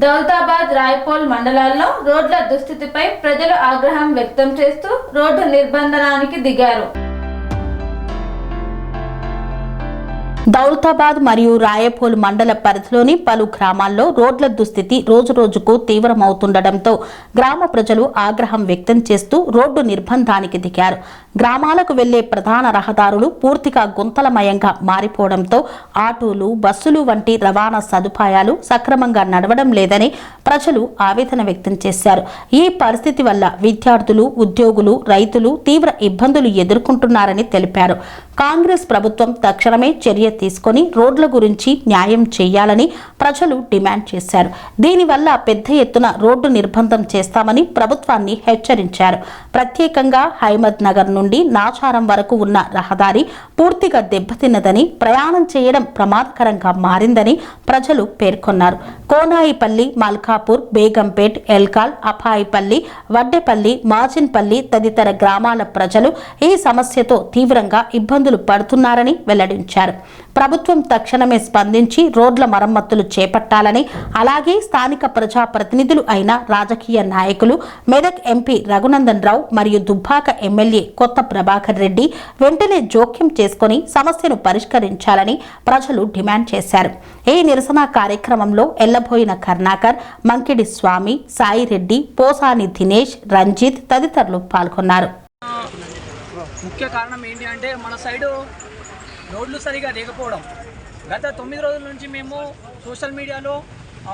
దౌలతాబాద్, రాయపోల్ మండలాల్లో రోడ్ల దుస్థితిపై ప్రజలు ఆగ్రహం వ్యక్తం చేస్తూ రోడ్డు నిర్బంధానికి దిగారు. దౌలతాబాద్ మరియు రాయపోల్ మండల పరిధిలోని పలు గ్రామాల్లో రోడ్ల దుస్థితి రోజురోజుకు తీవ్రమవుతుండటంతో గ్రామ ప్రజలు ఆగ్రహం వ్యక్తం చేస్తూ రోడ్డు నిర్బంధానికి దిగారు. గ్రామాలకు వెళ్లే ప్రధాన రహదారులు పూర్తిగా గుంతలమయంగా మారిపోవడంతో ఆటోలు, బస్సులు వంటి రవాణా సదుపాయాలు సక్రమంగా నడవడం లేదని ప్రజలు ఆవేదన వ్యక్తం చేశారు. ఈ పరిస్థితి వల్ల విద్యార్థులు, ఉద్యోగులు, రైతులు తీవ్ర ఇబ్బందులు ఎదుర్కొంటున్నారని తెలిపారు. కాంగ్రెస్ ప్రభుత్వం తక్షణమే చర్య తీసుకొని రోడ్ల గురించి న్యాయం చేయాలని ప్రజలు డిమాండ్ చేశారు. దీనివల్ల పెద్ద ఎత్తున రోడ్డు నిర్బంధం చేస్తామని ప్రభుత్వాన్ని హెచ్చరించారు. ప్రత్యేకంగా హైమద్ నగర్ నుండి నాచారం వరకు ఉన్న రహదారి పూర్తిగా దెబ్బతిన్నదని, ప్రయాణం చేయడం ప్రమాదకరంగా మారిందని ప్రజలు పేర్కొన్నారు. కోనాయిపల్లి, మల్కాపూర్, బేగంపేట్, ఎల్కాల్, అపాయిపల్లి, వడ్డెపల్లి, మాజిన్పల్లి తదితర గ్రామాల ప్రజలు ఈ సమస్యతో తీవ్రంగా ఇబ్బందులు పడుతున్నారని వెల్లడించారు. ప్రభుత్వం తక్షణమే స్పందించి రోడ్ల మరమ్మతులు చేపట్టాలని, అలాగే స్థానిక ప్రజాప్రతినిధులు అయిన రాజకీయ నాయకులు మెదక్ ఎంపీ రఘునందన్ రావు మరియు దుబ్బాక ఎమ్మెల్యే కొత్త ప్రభాకర్ రెడ్డి వెంటనే జోక్యం చేసుకుని సమస్యను పరిష్కరించాలని ప్రజలు డిమాండ్ చేశారు. ఈ నిరసన కార్యక్రమంలో ఎల్లబోయిన కర్ణాకర్, మంకిడి స్వామి, సాయిరెడ్డి, పోసాని దినేష్, రంజిత్ తదితరులు పాల్గొన్నారు. ముఖ్య కారణం ఏంటి అంటే మన సైడు రోడ్లు సరిగా లేకపోవడం. గత 9 రోజుల నుంచి మేము సోషల్ మీడియాలో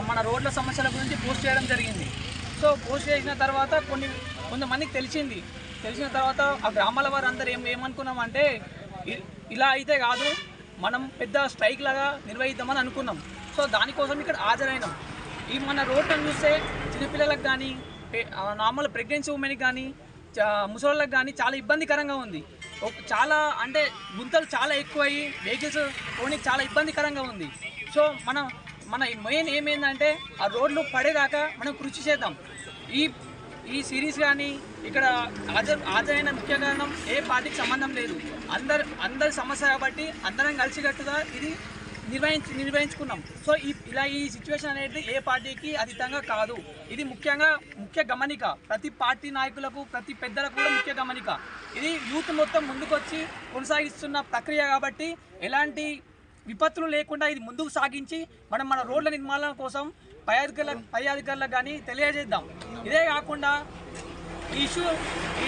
మన రోడ్ల సమస్యల గురించి పోస్ట్ చేయడం జరిగింది. సో పోస్ట్ చేసిన తర్వాత కొంతమందికి తెలిసిన తర్వాత ఆ గ్రామాల వారు అందరూ ఏమనుకున్నామంటే ఇలా అయితే కాదు, మనం పెద్ద స్ట్రైక్ లాగా నిర్వహిద్దామని అనుకున్నాం. సో దానికోసం ఇక్కడ హాజరైనాం. ఈ మన రోడ్లను చూస్తే చిన్నపిల్లలకు కానీ, నార్మల్ ప్రెగ్నెన్సీ ఉమెన్కి కానీ, ముసలోళ్ళకి కానీ చాలా ఇబ్బందికరంగా ఉంది. చాలా అంటే గుంతలు చాలా ఎక్కువయ్యి వెహికల్స్ పోనీకి చాలా ఇబ్బందికరంగా ఉంది. సో మన మెయిన్ ఏమైందంటే ఆ రోడ్లు పడేదాకా మనం కృషి చేద్దాం. ఈ సిరీస్ కానీ ఇక్కడ హాజరైన ముఖ్య కారణం ఏ పార్టీకి సంబంధం లేదు. అందరి సమస్య కాబట్టి అందరం కలిసికట్టుగా ఇది నిర్వహించుకున్నాం. సో ఈ సిచ్యువేషన్ అనేది ఏ పార్టీకి అతీతంగా కాదు. ఇది ముఖ్య గమనిక. ప్రతి పార్టీ నాయకులకు, ప్రతి పెద్దలకు కూడా ముఖ్య గమనిక. ఇది యూత్ మొత్తం ముందుకొచ్చి కొనసాగిస్తున్న ప్రక్రియ కాబట్టి ఎలాంటి విపత్తులు లేకుండా ఇది ముందుకు సాగించి మన రోడ్ల నిర్మాణం కోసం పై అధికారులకు కానీ తెలియజేద్దాం. ఇదే కాకుండా ఈ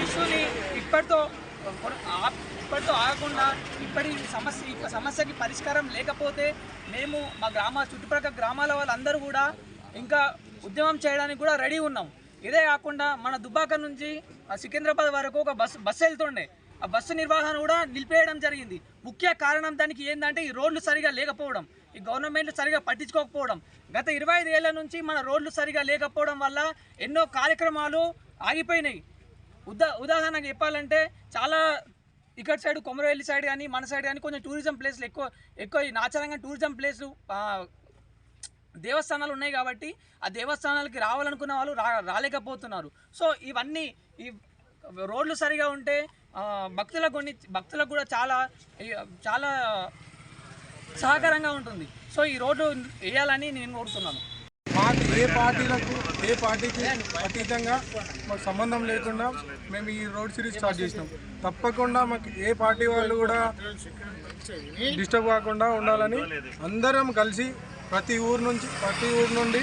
ఇష్యూని ఇప్పటితో ఆగకుండా ఇప్పటి సమస్యకి పరిష్కారం లేకపోతే మేము మా చుట్టుపక్కల గ్రామాల వాళ్ళందరూ కూడా ఇంకా ఉద్యమం చేయడానికి కూడా రెడీ ఉన్నాం. ఇదే కాకుండా మన దుబ్బాక నుంచి సికింద్రాబాద్ వరకు ఒక బస్సు వెళ్తుండే. ఆ బస్సు నిర్వహణ కూడా నిలిపేయడం జరిగింది. ముఖ్య కారణం దానికి ఏంటంటే ఈ రోడ్లు సరిగా లేకపోవడం, ఈ గవర్నమెంట్లు సరిగా పట్టించుకోకపోవడం. గత 25 ఏళ్ల నుంచి మన రోడ్లు సరిగా లేకపోవడం వల్ల ఎన్నో కార్యక్రమాలు ఆగిపోయినాయి. ఉదాహరణకు చెప్పాలంటే చాలా ఇక్కడ సైడ్ కొమరవెల్లి సైడ్ కానీ మన సైడ్ కానీ కొంచెం టూరిజం ప్లేస్లు ఎక్కువ నాచారంగా టూరిజం ప్లేస్లు దేవస్థానాలు ఉన్నాయి కాబట్టి ఆ దేవస్థానాలకి రావాలనుకున్న వాళ్ళు రాలేకపోతున్నారు. సో ఇవన్నీ ఈ రోడ్లు సరిగా ఉంటే భక్తులకు కూడా చాలా సహకారంగా ఉంటుంది. సో ఈ రోడ్డు వేయాలని నేను కోరుతున్నాను. మాకు ఏ పార్టీకి అతీతంగా మాకు సంబంధం లేకుండా మేము ఈ రోడ్ సిరీస్ స్టార్ట్ చేసినాం. తప్పకుండా మాకు ఏ పార్టీ వాళ్ళు కూడా డిస్టర్బ్ కాకుండా ఉండాలని అందరం కలిసి ప్రతి ఊరు నుండి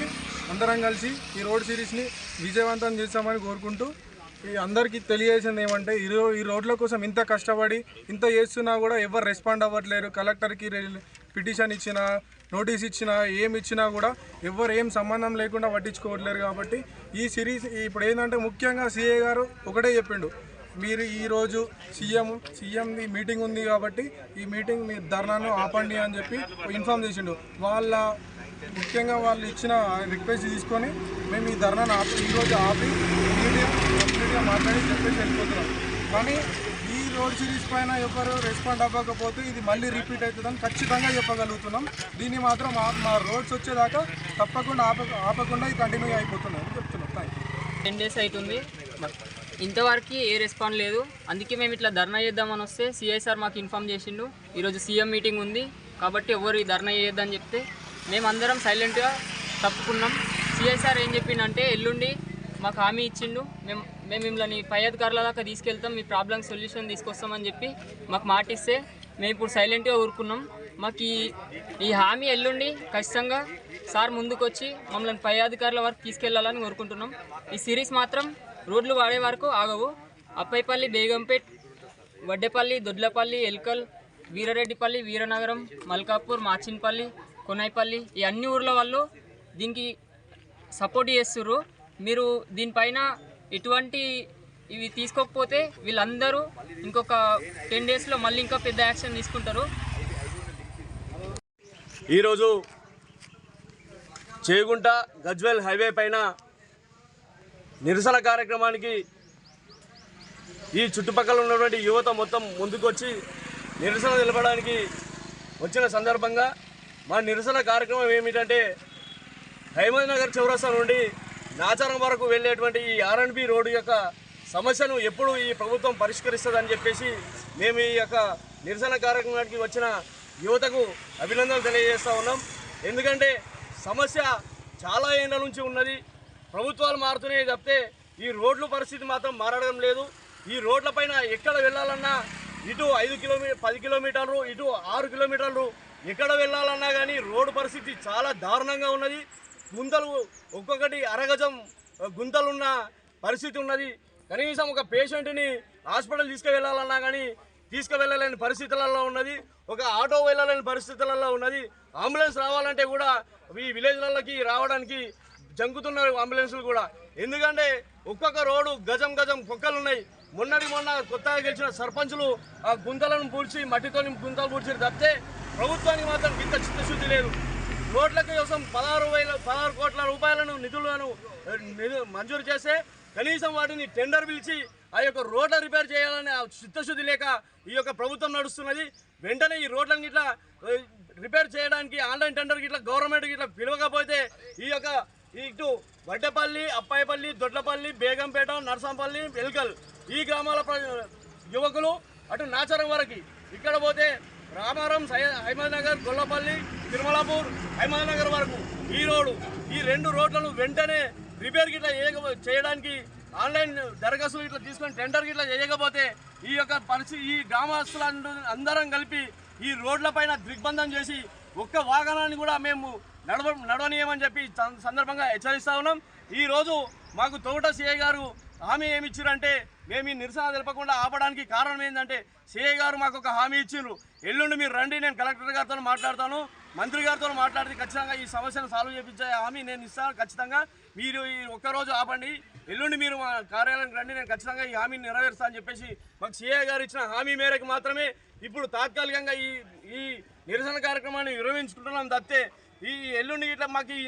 అందరం కలిసి ఈ రోడ్ సిరీస్ని విజయవంతం చేస్తామని కోరుకుంటూ అందరికీ తెలియజేసింది ఏమంటే ఈ రోడ్ల కోసం ఇంత కష్టపడి ఇంత చేస్తున్నా కూడా ఎవరు రెస్పాండ్ అవ్వట్లేరు. కలెక్టర్కి పిటిషన్ ఇచ్చినా, నోటీస్ ఇచ్చినా, ఏమి ఇచ్చినా కూడా ఎవరు ఏం సంబంధం లేకుండా పట్టించుకోవట్లేరు. కాబట్టి ఈ సిరీస్ ఇప్పుడు ఏంటంటే ముఖ్యంగా సీఏ గారు ఒకటే చెప్పిండు, మీరు ఈరోజు సీఎంది మీటింగ్ ఉంది కాబట్టి ఈ మీటింగ్ మీ ధర్నాను ఆపండి అని చెప్పి ఇన్ఫామ్ చేసిండు. ముఖ్యంగా వాళ్ళు ఇచ్చిన రిక్వెస్ట్ తీసుకొని మేము ఈ ధర్నాను ఈరోజు ఆపి కంప్లీట్గా మాట్లాడి చెప్పేసి వెళ్ళిపోతున్నాం. కానీ ఈ రోడ్ సిరీస్ పైన ఎవరు రెస్పాండ్ అవ్వకపోతే ఇది మళ్ళీ రిపీట్ అవుతుందని ఖచ్చితంగా చెప్పగలుగుతున్నాం. దీన్ని మాత్రం మా రోడ్స్ వచ్చేదాకా తప్పకుండా ఆపకుండా ఇది కంటిన్యూ అయిపోతున్నాం చెప్తున్నాం. 10 days అవుతుంది, ఇంతవరకు ఏ రెస్పాండ్ లేదు. అందుకే మేము ఇట్లా ధర్నా చేద్దామని వస్తే సిఐ సార్ మాకు ఇన్ఫామ్ చేసిండు ఈరోజు సీఎం మీటింగ్ ఉంది కాబట్టి ఎవరు ఈ ధర్నా చేయొద్దని చెప్తే మేమందరం సైలెంట్గా తప్పుకున్నాం. సిఐ సార్ ఏం చెప్పిండంటే ఎల్లుండి మాకు హామీ ఇచ్చిండు, మేము మిమ్మల్ని పై అధికారుల దాకా తీసుకెళ్తాం, మీ ప్రాబ్లం సొల్యూషన్ తీసుకొస్తామని చెప్పి మాకు మాట ఇస్తే మేము ఇప్పుడు సైలెంట్గా ఊరుకున్నాం. మాకు ఈ హామీ ఎల్లుండి ఖచ్చితంగా సార్ ముందుకు వచ్చి మమ్మల్ని పై అధికారుల వరకు తీసుకెళ్లాలని కోరుకుంటున్నాం. ఈ సిరీస్ మాత్రం రోడ్లు వాడే వరకు ఆగవు. అప్పైపల్లి, బేగంపేట్, వడ్డేపల్లి, దొడ్లపల్లి, ఎల్కల్, వీరారెడ్డిపల్లి, వీరనగరం, మల్కాపూర్, మాచిన్పల్లి, కొనైపల్లి ఈ అన్ని ఊర్ల వాళ్ళు దీనికి సపోర్ట్ చేస్తుర్రు. మీరు దీనిపైన ఎటువంటి ఇవి తీసుకోకపోతే వీళ్ళందరూ ఇంకొక 10 డేస్లో మళ్ళీ ఇంకా పెద్ద యాక్షన్ తీసుకుంటారు. ఈరోజు చేగుంట గజ్వేల్ హైవే పైన నిరసన కార్యక్రమానికి ఈ చుట్టుపక్కల ఉన్నటువంటి యువత మొత్తం ముందుకొచ్చి నిరసన నిలబడడానికి వచ్చిన సందర్భంగా మా నిరసన కార్యక్రమం ఏమిటంటే హైమద్ నగర్ చౌరస్తా నుండి నాచారం వరకు వెళ్ళేటువంటి ఈ R&B రోడ్డు యొక్క సమస్యను ఎప్పుడు ఈ ప్రభుత్వం పరిష్కరిస్తుందని చెప్పేసి మేము ఈ యొక్క నిరసన కార్యక్రమానికి వచ్చిన యువతకు అభినందనలు తెలియజేస్తూ ఉన్నాం. ఎందుకంటే సమస్య చాలా ఏళ్ళ నుంచి ఉన్నది. ప్రభుత్వాలు మారుతున్నాయి తప్పితే ఈ రోడ్ల పరిస్థితి మాత్రం మారడం లేదు. ఈ రోడ్లపైన ఎక్కడ వెళ్ళాలన్నా ఇటు 10 కిలోమీటర్లు ఇటు 6 కిలోమీటర్లు ఎక్కడ వెళ్ళాలన్నా కానీ రోడ్డు పరిస్థితి చాలా దారుణంగా ఉన్నది. గుంతలు ఒక్కొక్కటి అరగజం గుంతలున్న పరిస్థితి ఉన్నది. కనీసం ఒక పేషెంట్ని హాస్పిటల్ తీసుకువెళ్ళాలన్నా కానీ తీసుకువెళ్ళలేని పరిస్థితులలో ఉన్నది. ఒక ఆటో వెళ్ళలేని పరిస్థితులలో ఉన్నది. అంబులెన్స్ రావాలంటే కూడా ఈ విలేజ్లకి రావడానికి జంకుతున్నారు అంబులెన్సులు కూడా. ఎందుకంటే ఒక్కొక్క రోడ్డు గజం పొక్కలు ఉన్నాయి. మొన్న కొత్తగా గెలిచిన సర్పంచులు ఆ గుంతలను పూడ్చి మట్టితో గుంతలు పూడ్చి తప్పితే ప్రభుత్వానికి మాత్రం ఇంత చిత్తశుద్ధి లేదు. రోడ్ల కోసం 16 కోట్ల రూపాయలను నిధులను మంజూరు చేస్తే కనీసం వాటిని టెండర్ పిలిచి ఆ యొక్క రోడ్ల రిపేర్ చేయాలనే చిత్తశుద్ధి లేక ఈ యొక్క ప్రభుత్వం నడుస్తున్నది. వెంటనే ఈ రోడ్లను ఇట్లా రిపేర్ చేయడానికి ఆన్లైన్ టెండర్కి ఇట్లా గవర్నమెంట్కి ఇట్లా పిలవకపోతే ఈ యొక్క ఇటు వడ్డేపల్లి, అప్పాయిపల్లి, దొడ్లపల్లి, బేగంపేట, నర్సంపల్లి, ఎల్కల్ ఈ గ్రామాల యువకులు అటు నాచారం వరకు ఇక్కడ పోతే రామారం, హైమద్ నగర్, గొల్లపల్లి, తిరుమలాపూర్, హైమద్ నగర్ వరకు ఈ 2 రోడ్లను వెంటనే రిపేర్ గిట్లా చేయడానికి ఆన్లైన్ దరఖాస్తులు ఇట్లా తీసుకొని టెండర్ గిట్లా చేయకపోతే ఈ యొక్క పరిస్థితి ఈ గ్రామస్తులందరం కలిపి ఈ రోడ్లపైన దిగ్బంధం చేసి ఒక్క వాహనాన్ని కూడా మేము నడవనీయమని చెప్పి సందర్భంగా హెచ్చరిస్తా ఉన్నాం. ఈరోజు మాకు తోట సిఐ గారు హామీ ఏమి ఇచ్చారంటే మేము ఈ నిరసన తెలపకుండా ఆపడానికి కారణం ఏంటంటే సిఐ గారు మాకు ఒక హామీ ఇచ్చిండ్రు. ఎల్లుండి మీరు రండి, నేను కలెక్టర్ గారితో మాట్లాడతాను, మంత్రి గారితో మాట్లాడితే ఖచ్చితంగా ఈ సమస్యను సాల్వ్ చేయించే హామీ నేను ఇస్తాను. ఖచ్చితంగా మీరు ఈ ఒక్కరోజు ఆపండి, ఎల్లుండి మీరు మా కార్యాలయానికి రండి, నేను ఖచ్చితంగా ఈ హామీని నెరవేరుస్తా అని చెప్పేసి మాకు సిఐ గారు ఇచ్చిన హామీ మేరకు మాత్రమే ఇప్పుడు తాత్కాలికంగా ఈ నిరసన కార్యక్రమాన్ని నిర్వహించుకుంటున్నాం తప్పితే ఈ ఎల్లుండి గిట్లా మాకు ఈ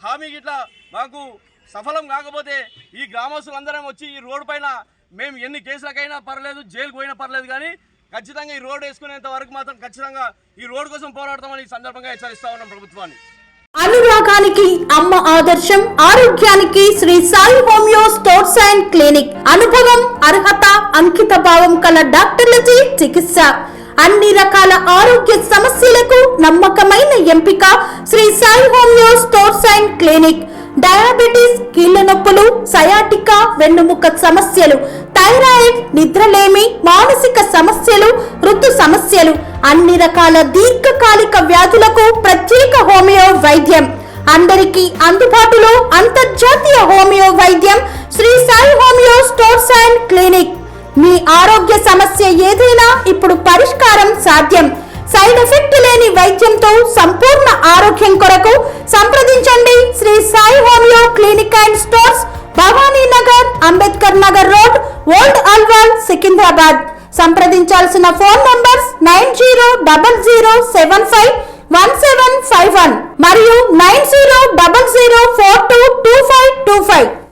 హామీ గిట్లా మాకు సఫలం కాకపోతే ఈ గ్రామస్తులందరం వచ్చి ఈ రోడ్డు పైన మేము ఎన్ని కేసులకైనా పర్లేదు, జైలుకు పోయినా పర్లేదు, కానీ ఖచ్చితంగా ఈ రోడ్డు వేసుకునేంత వరకు మాత్రం ఖచ్చితంగా ఈ రోడ్డు కోసం పోరాడతామని ఈ సందర్భంగా హెచ్చరిస్తా ఉన్నాం ప్రభుత్వాన్ని. అనురాగానికి అమ్మ ఆదర్శం, ఆరోగ్యానికి Shri Sai homeo stores and clinic. అనుభవం, అర్హత, అంకిత భావం కల డాక్టర్లచే చికిత్స. అన్ని రకాల ఆరోగ్య సమస్యలకు నమ్మకమైన ఎంపిక Shri Sai homeo stores and clinic. Diabetes, కీళ్ల నొప్పులు, సయాటికా, వెన్నుముక్క సమస్యలు, థైరాయిడ్, నిద్రలేమి, మానసిక సమస్యలు, ఋతు సమస్యలు, అన్ని రకాల దీర్ఘకాలిక వ్యాధులకు ప్రత్యేక హోమియో వైద్యం. అందరికీ అందుబాటులో అంతర్జాతీయ హోమియో వైద్యం Shri Sai homeo stores and clinic. మీ ఆరోగ్య సమస్య ఏదైనా ఇప్పుడు పరిష్కారం సాధ్యం. సైడ్ ఎఫెక్ట్ లేని వైద్యంతో సంపూర్ణ ఆరోగ్యం కొరకు సంప్రదించండి Shri Sai homeo clinic and stores, Bhavani Nagar, Ambedkar Nagar road, old Alwal, Secunderabad. సంప్రదించాల్సిన ఫోన్ నంబర్స్ 9000751751 మరియు 9000422525.